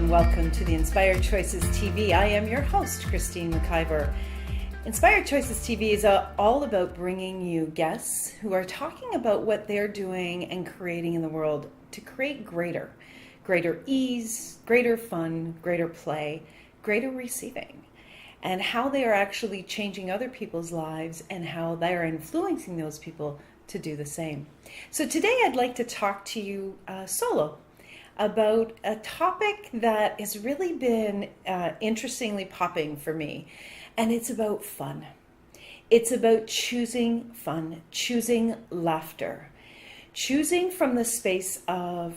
and welcome to the Inspired Choices TV. I am your host, Christine McIver. Inspired Choices TV is all about bringing you guests who are talking about what they're doing and creating in the world to create greater ease, greater fun, greater play, greater receiving, and how they are actually changing other people's lives and how they are influencing those people to do the same. So today I'd like to talk to you solo about a topic that has really been interestingly popping for me, and it's about fun. It's about choosing fun, choosing laughter, choosing from the space of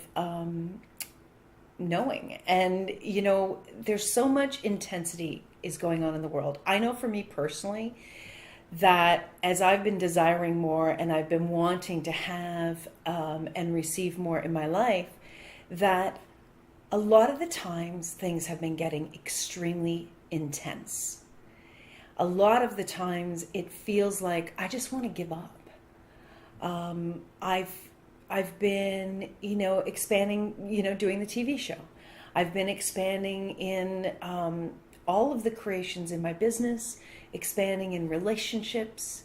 knowing. And, you know, there's so much intensity is going on in the world. I know for me personally that as I've been desiring more and I've been wanting to have and receive more in my life, that a lot of the times things have been getting extremely intense. A lot of the times it feels like I just want to give up. I've been, expanding, doing the TV show. I've been expanding in all of the creations in my business, expanding in relationships,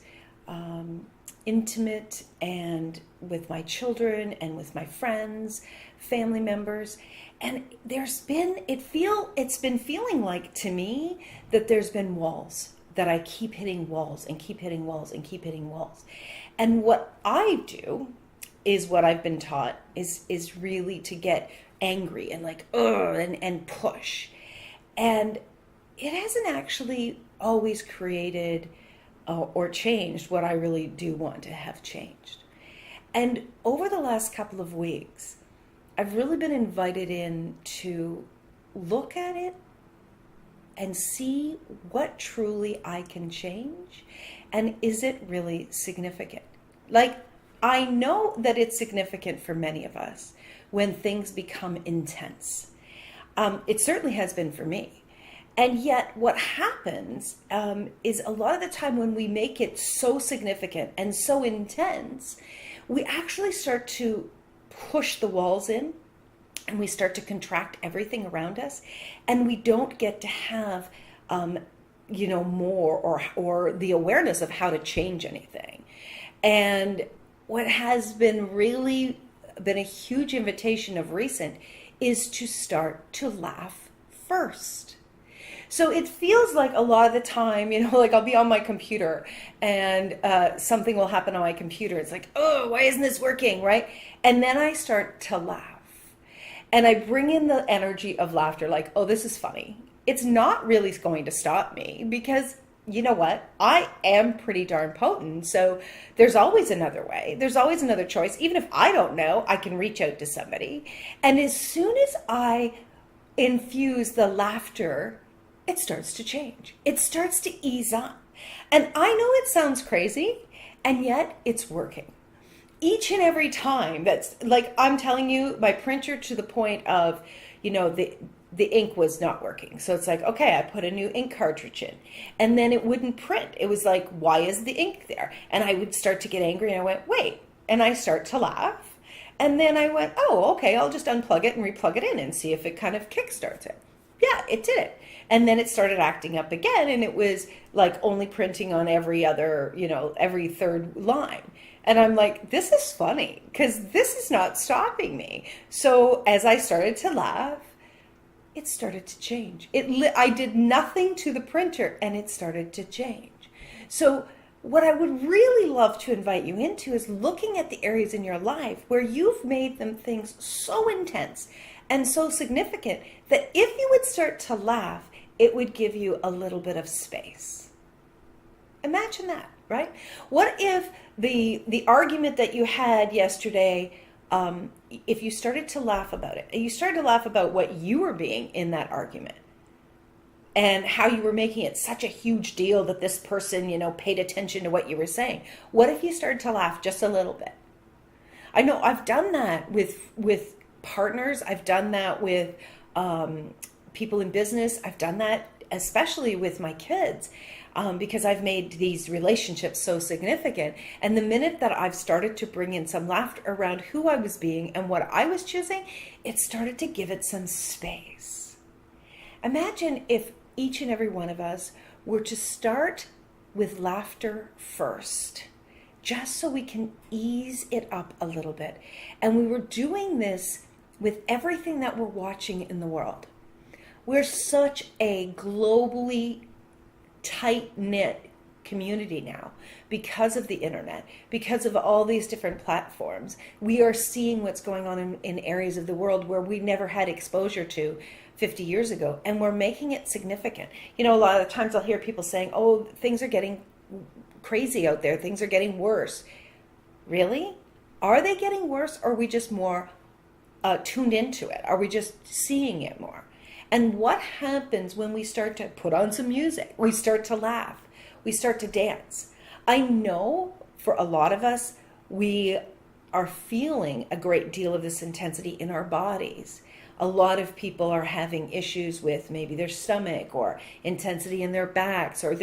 intimate and with my children and with my friends, family members. And it's been feeling like to me that there's been walls, that I keep hitting walls and keep hitting walls and keep hitting walls. And what I do is what I've been taught is really to get angry and like, and push. And it hasn't actually always created or changed what I really do want to have changed. And over the last couple of weeks, I've really been invited in to look at it and see what truly I can change, and is it really significant? Like, I know that it's significant for many of us when things become intense. It certainly has been for me. And yet what happens is a lot of the time when we make it so significant and so intense, we actually start to push the walls in and we start to contract everything around us, and we don't get to have, more or the awareness of how to change anything. And what has been a huge invitation of recent is to start to laugh first. So it feels like a lot of the time, like I'll be on my computer and something will happen on my computer. It's like, oh, why isn't this working, right? And then I start to laugh. And I bring in the energy of laughter, like, oh, this is funny. It's not really going to stop me because, you know what? I am pretty darn potent. So there's always another way. There's always another choice. Even if I don't know, I can reach out to somebody. And as soon as I infuse the laughter, it starts to change. It starts to ease up. And I know it sounds crazy, and yet it's working. Each and every time, that's like, I'm telling you, my printer to the point of, the ink was not working. So it's like, okay, I put a new ink cartridge in, and then it wouldn't print. It was like, why is the ink there? And I would start to get angry, and I went, wait, and I start to laugh. And then I went, oh, okay, I'll just unplug it and replug it in and see if it kind of kickstarts it. Yeah, it did it. And then it started acting up again, and it was like only printing on every other, every third line. And I'm like, this is funny because this is not stopping me. So as I started to laugh, it started to change. I did nothing to the printer and it started to change. So what I would really love to invite you into is looking at the areas in your life where you've made them things so intense and so significant that if you would start to laugh, it would give you a little bit of space. Imagine that, right? What if the argument that you had yesterday, if you started to laugh about it, and you started to laugh about what you were being in that argument and how you were making it such a huge deal that this person, paid attention to what you were saying. What if you started to laugh just a little bit? I know I've done that with partners. I've done that with people in business. I've done that especially with my kids. Because I've made these relationships so significant. And the minute that I've started to bring in some laughter around who I was being and what I was choosing, it started to give it some space. Imagine if each and every one of us were to start with laughter first, just so we can ease it up a little bit. And we were doing this with everything that we're watching in the world. We're such a globally tight-knit community now because of the internet, because of all these different platforms. We are seeing what's going on in areas of the world where we never had exposure to 50 years ago, and we're making it significant. You know, a lot of times I'll hear people saying, oh, things are getting crazy out there, things are getting worse. Really? Are they getting worse, or are we just more tuned into it? Are we just seeing it more? And what happens when we start to put on some music? We start to laugh. We start to dance. I know for a lot of us, we are feeling a great deal of this intensity in our bodies. A lot of people are having issues with maybe their stomach or intensity in their backs, or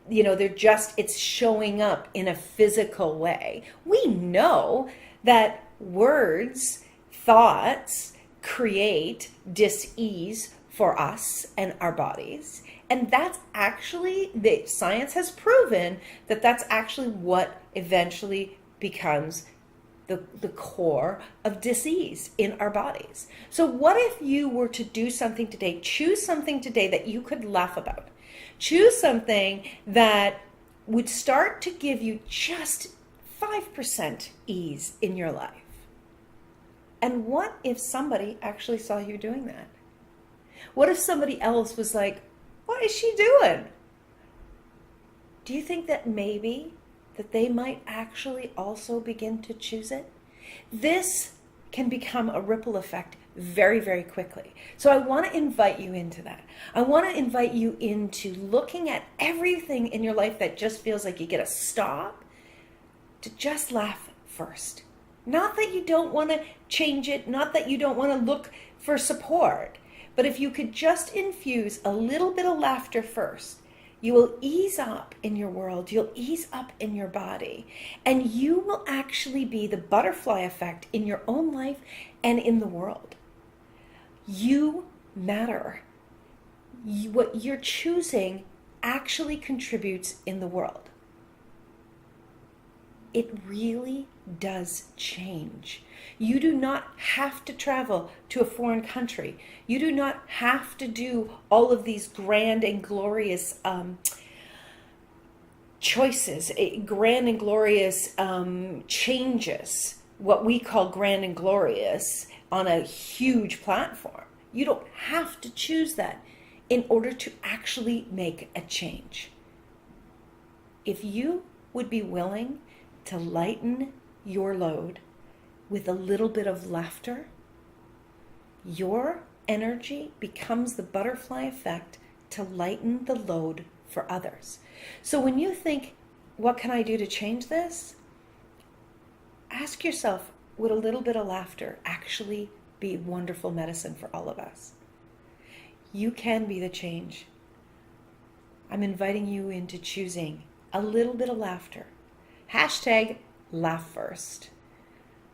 it's showing up in a physical way. We know that words, thoughts create dis-ease for us and our bodies. And that's actually, the science has proven that that's actually what eventually becomes the core of disease in our bodies. So what if you were to do something today, choose something today that you could laugh about. Choose something that would start to give you just 5% ease in your life. And what if somebody actually saw you doing that? What if somebody else was like, what is she doing? Do you think that maybe that they might actually also begin to choose it? This can become a ripple effect very, very quickly. So I want to invite you into that. I want to invite you into looking at everything in your life that just feels like you get to stop, to just laugh first. Not that you don't want to change it, not that you don't want to look for support, but if you could just infuse a little bit of laughter first, you will ease up in your world, you'll ease up in your body, and you will actually be the butterfly effect in your own life and in the world. You matter. What you're choosing actually contributes in the world. It really does change. You do not have to travel to a foreign country. You do not have to do all of these grand and glorious choices, grand and glorious changes, what we call grand and glorious, on a huge platform. You don't have to choose that in order to actually make a change. If you would be willing to lighten your load with a little bit of laughter, your energy becomes the butterfly effect to lighten the load for others. So when you think, what can I do to change this? Ask yourself, would a little bit of laughter actually be wonderful medicine for all of us? You can be the change. I'm inviting you into choosing a little bit of laughter. Hashtag laugh first.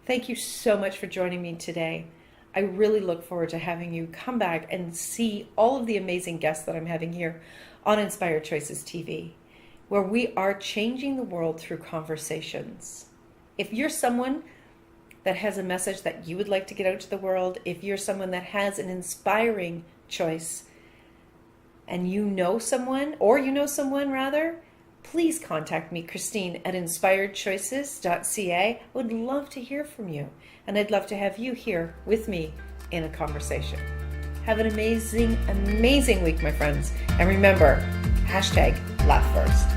Thank you so much for joining me today. I really look forward to having you come back and see all of the amazing guests that I'm having here on Inspired Choices TV, where we are changing the world through conversations. If you're someone that has a message that you would like to get out to the world, if you're someone that has an inspiring choice, and you know someone rather, please contact me, Christine, at inspiredchoices.ca. I would love to hear from you, and I'd love to have you here with me in a conversation. Have an amazing, amazing week, my friends. And remember, hashtag laugh first.